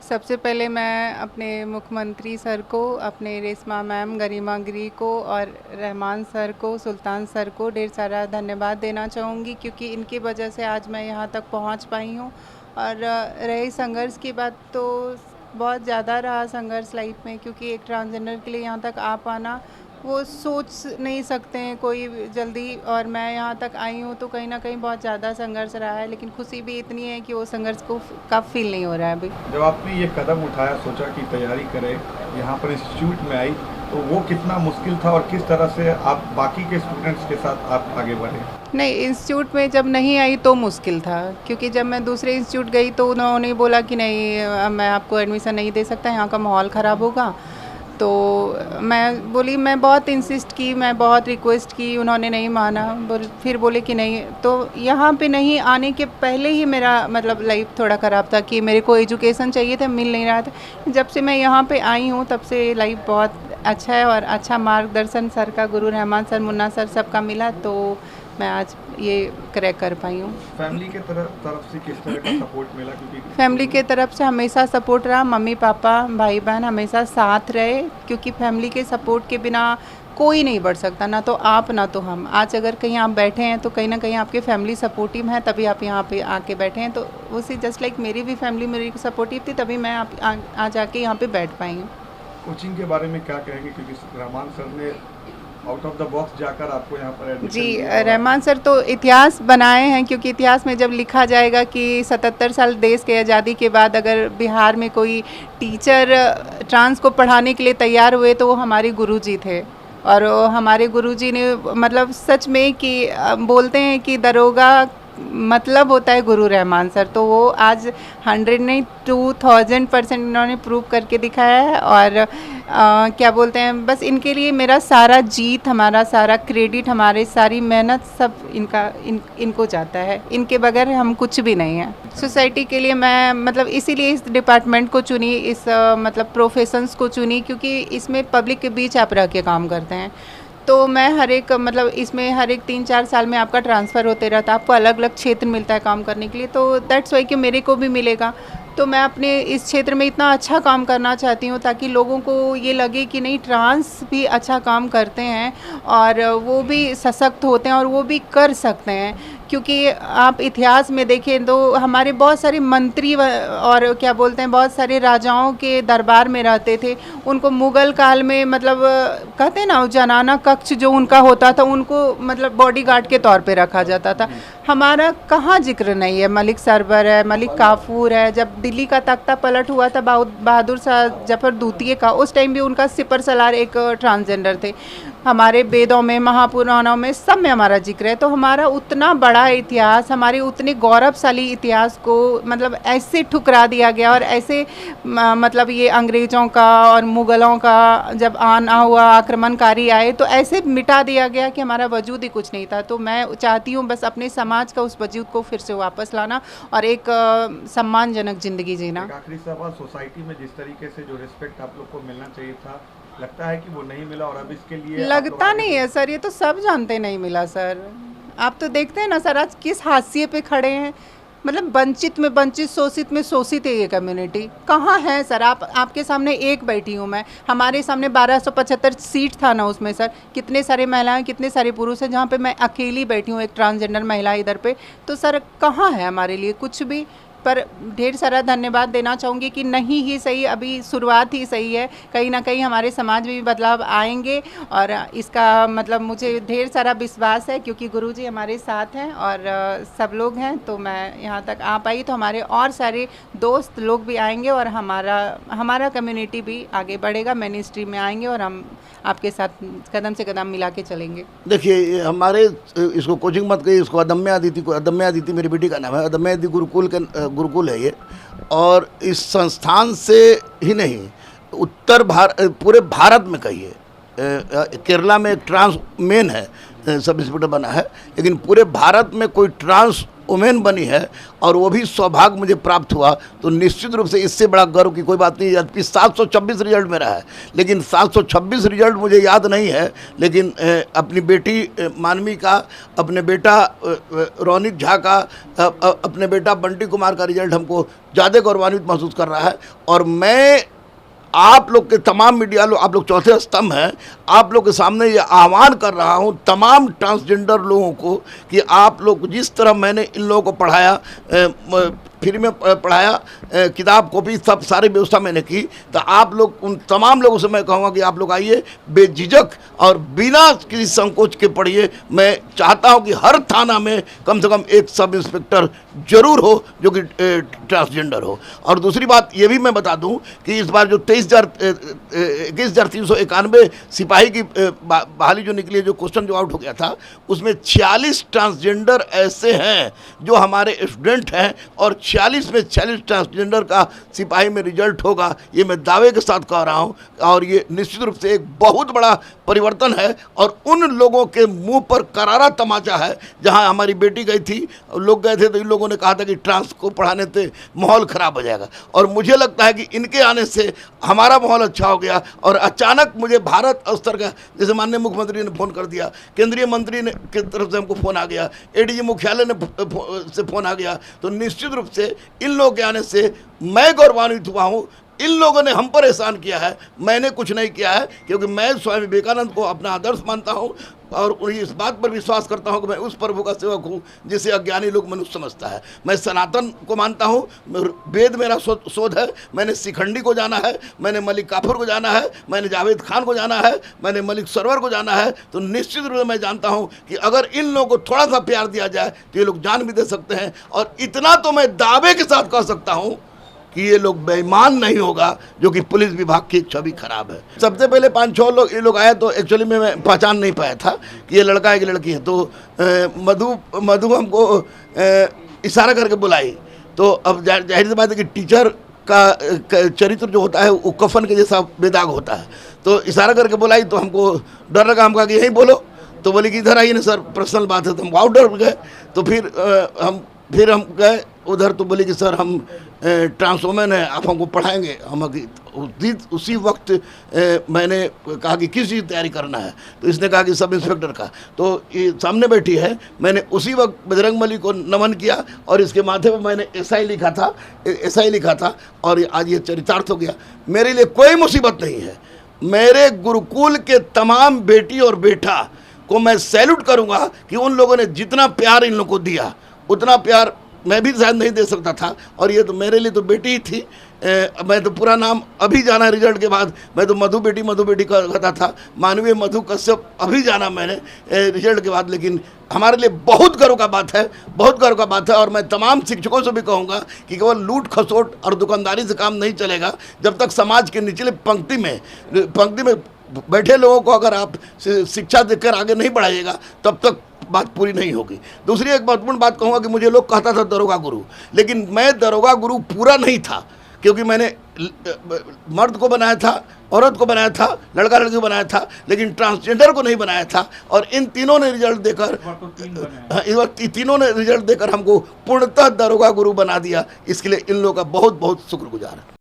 सबसे पहले मैं अपने मुख्यमंत्री सर को, अपने रेशमा मैम, गरिमा गिरी को और रहमान सर को, सुल्तान सर को ढेर सारा धन्यवाद देना चाहूँगी, क्योंकि इनकी वजह से आज मैं यहाँ तक पहुँच पाई हूँ। और रही संघर्ष की बात, तो बहुत ज़्यादा रहा संघर्ष लाइफ में, क्योंकि एक ट्रांसजेंडर के लिए यहाँ तक आ पाना वो सोच नहीं सकते हैं कोई जल्दी। और मैं यहाँ तक आई हूँ तो कहीं ना कहीं बहुत ज़्यादा संघर्ष रहा है, लेकिन खुशी भी इतनी है कि वो संघर्ष को कब फील नहीं हो रहा है अभी। जब आपने ये कदम उठाया, सोचा कि तैयारी करें, यहाँ पर इंस्टीट्यूट में आई, तो वो कितना मुश्किल था और किस तरह से आप बाकी के स्टूडेंट्स के साथ आप आगे बढ़े? नहीं, इंस्टीट्यूट में जब नहीं आई तो मुश्किल था, क्योंकि जब मैं दूसरे इंस्टीट्यूट गई तो उन्होंने बोला कि नहीं, मैं आपको एडमिशन नहीं दे सकता, यहाँ का माहौल ख़राब होगा। तो मैं बोली, मैं बहुत इंसिस्ट की, मैं बहुत रिक्वेस्ट की, उन्होंने नहीं माना। फिर बोले कि नहीं। तो यहाँ पे नहीं आने के पहले ही मेरा मतलब लाइफ थोड़ा ख़राब था कि मेरे को एजुकेशन चाहिए था, मिल नहीं रहा था। जब से मैं यहाँ पे आई हूँ तब से लाइफ बहुत अच्छा है, और अच्छा मार्गदर्शन सर का, गुरु रहमान सर, मुन्ना सर, सबका मिला, तो मैं आज ये क्रैक कर पाई हूँ। फैमिली के तरफ से किस तरह का सपोर्ट मिला? क्योंकि फैमिली के तरफ से हमेशा सपोर्ट रहा, मम्मी पापा भाई बहन हमेशा साथ रहे, क्योंकि फैमिली के सपोर्ट के बिना कोई नहीं बढ़ सकता, ना तो आप ना तो हम। आज अगर कहीं आप बैठे हैं तो कहीं ना कहीं आपके फैमिली सपोर्टिव है, तभी आप यहाँ पे आके बैठे हैं। तो उसी जस्ट लाइक मेरी भी फैमिली मेरी सपोर्टिव थी, तभी मैं आज आके यहाँ पे बैठ पाई हूँ। कोचिंग के बारे में क्या कहेंगे? क्योंकि रहमान सर ने आउट ऑफ द बॉक्स जाकर आपको यहाँ पर एडमिशन जी, दिया। रहमान सर तो इतिहास बनाए हैं, क्योंकि इतिहास में जब लिखा जाएगा कि 77 साल देश के आज़ादी के बाद अगर बिहार में कोई टीचर ट्रांस को पढ़ाने के लिए तैयार हुए तो वो हमारे गुरुजी थे। और वो हमारे गुरुजी ने मतलब सच में कि बोलते हैं कि दरोगा मतलब होता है गुरु रहमान सर, तो वो आज 100 नहीं 2000% इन्होंने प्रूव करके दिखाया है। और क्या बोलते हैं, बस इनके लिए मेरा सारा जीत, हमारा सारा क्रेडिट, हमारी सारी मेहनत सब इनको जाता है। इनके बगैर हम कुछ भी नहीं है। सोसाइटी के लिए मैं मतलब इसीलिए इस डिपार्टमेंट को चुनी, इस मतलब प्रोफेशंस को चुनी, क्योंकि इसमें पब्लिक के बीच आप रह के काम करते हैं। तो मैं हर एक मतलब इसमें हर एक 3-4 साल में आपका ट्रांसफ़र होते रहता है, आपको अलग अलग क्षेत्र मिलता है काम करने के लिए, तो दैट्स वाई कि मेरे को भी मिलेगा। तो मैं अपने इस क्षेत्र में इतना अच्छा काम करना चाहती हूँ ताकि लोगों को ये लगे कि नहीं, ट्रांस भी अच्छा काम करते हैं और वो भी सशक्त होते हैं और वो भी कर सकते हैं। क्योंकि आप इतिहास में देखें तो हमारे बहुत सारे मंत्री और क्या बोलते हैं, बहुत सारे राजाओं के दरबार में रहते थे। उनको मुग़ल काल में मतलब कहते हैं ना, जनाना कक्ष जो उनका होता था, उनको मतलब बॉडीगार्ड के तौर पे रखा जाता था। हमारा कहाँ जिक्र नहीं है। मलिक सरवर है, मलिक काफूर है। जब दिल्ली का तख्ता पलट हुआ था बहादुर शाह जफर द्वितीय का, उस टाइम भी उनका सिपर सलार एक ट्रांसजेंडर थे। हमारे वेदों में, महापुराणों में, सब में हमारा जिक्र है। तो हमारा उतना बड़ा इतिहास, हमारे उतने गौरवशाली इतिहास को मतलब ऐसे ठुकरा दिया गया, और ऐसे मतलब ये अंग्रेज़ों का और मुग़लों का जब आना हुआ, आक्रमणकारी आए, तो ऐसे मिटा दिया गया कि हमारा वजूद ही कुछ नहीं था। तो मैं चाहती हूँ बस अपने समाज का उस वजूद को फिर से वापस लाना और एक सम्मानजनक ज़िंदगी जीना। एक आखिरी सवाल, सोसाइटी में जिस तरीके से जो रिस्पेक्ट आप लोग को मिलना चाहिए था, लगता है कि वो नहीं मिला, और अब इसके लिए लगता नहीं है सर, ये तो सब जानते नहीं मिला सर। आप तो देखते हैं ना सर, आज किस हाशिए पे खड़े हैं। मतलब वंचित में वंचित, शोषित में शोषित है ये कम्युनिटी। कहाँ है सर? आपके सामने एक बैठी हूँ मैं, हमारे सामने 1275 सीट था ना, उसमें सर कितने सारे महिलाएं, कितने सारे पुरुष हैं, जहाँ पे मैं अकेली बैठी हूँ, एक ट्रांसजेंडर महिला इधर पे। तो सर कहाँ है हमारे लिए कुछ भी? पर ढेर सारा धन्यवाद देना चाहूँगी कि नहीं ही सही, अभी शुरुआत ही सही है। कहीं ना कहीं हमारे समाज में भी बदलाव आएंगे, और इसका मतलब मुझे ढेर सारा विश्वास है, क्योंकि गुरुजी हमारे साथ हैं और सब लोग हैं। तो मैं यहाँ तक आ पाई तो हमारे और सारे दोस्त लोग भी आएंगे, और हमारा कम्युनिटी भी आगे बढ़ेगा, मेन स्ट्रीम में आएंगे, और हम आपके साथ कदम से कदम मिला के चलेंगे। देखिए, हमारे इसको कोचिंग मत कहिए, इसको अदम्य अदिति मेरी बेटी का नाम है, अदम्य अदिति गुरुकुल है ये। और इस संस्थान से ही नहीं, पूरे भारत में कहिए, केरला में एक ट्रांस मेन है सब इंस्पेक्टर बना है, लेकिन पूरे भारत में कोई ट्रांस वुमेन बनी है और वो भी सौभाग्य मुझे प्राप्त हुआ, तो निश्चित रूप से इससे बड़ा गर्व की कोई बात नहीं। जबकि 726 रिजल्ट मेरा है, लेकिन 726 रिजल्ट मुझे याद नहीं है, लेकिन अपनी बेटी मानवी का, अपने बेटा रौनिक झा का, अपने बेटा बंटी कुमार का रिजल्ट हमको ज़्यादा गौरवान्वित महसूस कर रहा है। और मैं आप लोग के तमाम मीडिया लोग, आप लोग चौथे स्तंभ हैं, आप लोग के सामने ये आह्वान कर रहा हूँ तमाम ट्रांसजेंडर लोगों को कि आप लोग जिस तरह मैंने इन लोगों को पढ़ाया, फ्री में पढ़ाया, किताब कॉपी सब सारी व्यवस्था मैंने की, तो आप लोग उन तमाम लोगों से मैं कहूँगा कि आप लोग आइए बेझिझक और बिना किसी संकोच के पढ़िए। मैं चाहता हूँ कि हर थाना में कम से कम एक सब इंस्पेक्टर जरूर हो जो कि ट्रांसजेंडर हो। और दूसरी बात ये भी मैं बता दूं कि इस बार जो 21,391 सिपाही की बहाली जो निकली है, जो क्वेश्चन जो आउट हो गया था, उसमें 46 ट्रांसजेंडर ऐसे हैं जो हमारे स्टूडेंट हैं और 46 में 46 ट्रांसजेंडर का सिपाही में रिजल्ट होगा, ये मैं दावे के साथ कह रहा हूँ। और ये निश्चित रूप से एक बहुत बड़ा परिवर्तन है और उन लोगों के मुंह पर करारा तमाचा है। जहाँ हमारी बेटी गई थी, लोग गए थे तो इन लोगों ने कहा था कि ट्रांस को पढ़ाने से माहौल ख़राब हो जाएगा, और मुझे लगता है कि इनके आने से हमारा माहौल अच्छा हो गया। और अचानक मुझे भारत स्तर का, जैसे माननीय मुख्यमंत्री ने फ़ोन कर दिया, केंद्रीय मंत्री ने की तरफ से हमको फ़ोन आ गया, एडीजी मुख्यालय ने से फ़ोन आ गया, तो निश्चित रूप से इन लोगों के आने से मैं गौरवान्वित हुआ हूँ। इन लोगों ने हम पर एहसान किया है, मैंने कुछ नहीं किया है, क्योंकि मैं स्वामी विवेकानंद को अपना आदर्श मानता हूँ और इस बात पर विश्वास करता हूँ कि मैं उस प्रभु का सेवक हूँ जिसे अज्ञानी लोग मनुष्य समझता है। मैं सनातन को मानता हूँ, वेद मेरा शोध है, मैंने शिखंडी को जाना है, मैंने मलिक काफर को जाना है, मैंने जावेद खान को जाना है, मैंने मलिक सरवर को जाना है। तो निश्चित रूप से मैं जानता हूँ कि अगर इन लोगों को थोड़ा सा प्यार दिया जाए तो ये लोग जान भी दे सकते हैं। और इतना तो मैं दावे के साथ कह सकता हूँ कि ये लोग बेईमान नहीं होगा, जो कि पुलिस विभाग की छवि खराब है। सबसे पहले 5-6 लोग ये लोग आए तो एक्चुअली में मैं पहचान नहीं पाया था कि ये लड़का है कि लड़की है। तो मधु हमको इशारा करके बुलाई, तो अब जाहिर सी बात है कि टीचर का चरित्र जो होता है वो कफन के जैसा बेदाग होता है। तो इशारा करके बुलाई तो हमको डर लगा, हम कहा कि यहीं बोलो, तो बोले कि इधर आइए ना सर, पर्सनल बात है। तो हम आउट डर गए, तो फिर हम गए उधर, तो बोले कि सर हम ट्रांसवुमेन है, आप हमको पढ़ाएंगे। हम उसी वक्त मैंने कहा कि किस चीज़ की तैयारी करना है, तो इसने कहा कि सब इंस्पेक्टर का। तो ये सामने बैठी है, मैंने उसी वक्त बजरंगबली को नमन किया और इसके माथे पर मैंने एसआई लिखा था और आज ये चरितार्थ हो गया। मेरे लिए कोई मुसीबत नहीं है। मेरे गुरुकुल के तमाम बेटी और बेटा को मैं सैल्यूट करूँगा कि उन लोगों ने जितना प्यार इन लोगों को दिया, उतना प्यार मैं भी शायद नहीं दे सकता था। और ये तो मेरे लिए तो बेटी ही थी। मैं तो पूरा नाम अभी जाना रिजल्ट के बाद, मैं तो मधु बेटी कहता था, मानवीय मधु कश्यप अभी जाना मैंने रिजल्ट के बाद। लेकिन हमारे लिए बहुत गर्व का बात है, बहुत गर्व का बात है। और मैं तमाम शिक्षकों से भी कहूँगा कि केवल लूट खसोट और दुकानदारी से काम नहीं चलेगा। जब तक समाज के निचले पंक्ति में बैठे लोगों को अगर आप शिक्षा देकर आगे नहीं बढ़ाइएगा, तब तक बात पूरी नहीं होगी। दूसरी एक महत्वपूर्ण बात कहूँगा कि मुझे लोग कहता था दरोगा गुरु, लेकिन मैं दरोगा गुरु पूरा नहीं था, क्योंकि मैंने मर्द को बनाया था, औरत को बनाया था, लड़का लड़की को बनाया था, लेकिन ट्रांसजेंडर को नहीं बनाया था। और इन तीनों ने रिजल्ट देकर हमको पूर्णतः दरोगा गुरु बना दिया। इसके लिए इन लोगों का बहुत बहुत शुक्रगुजार है।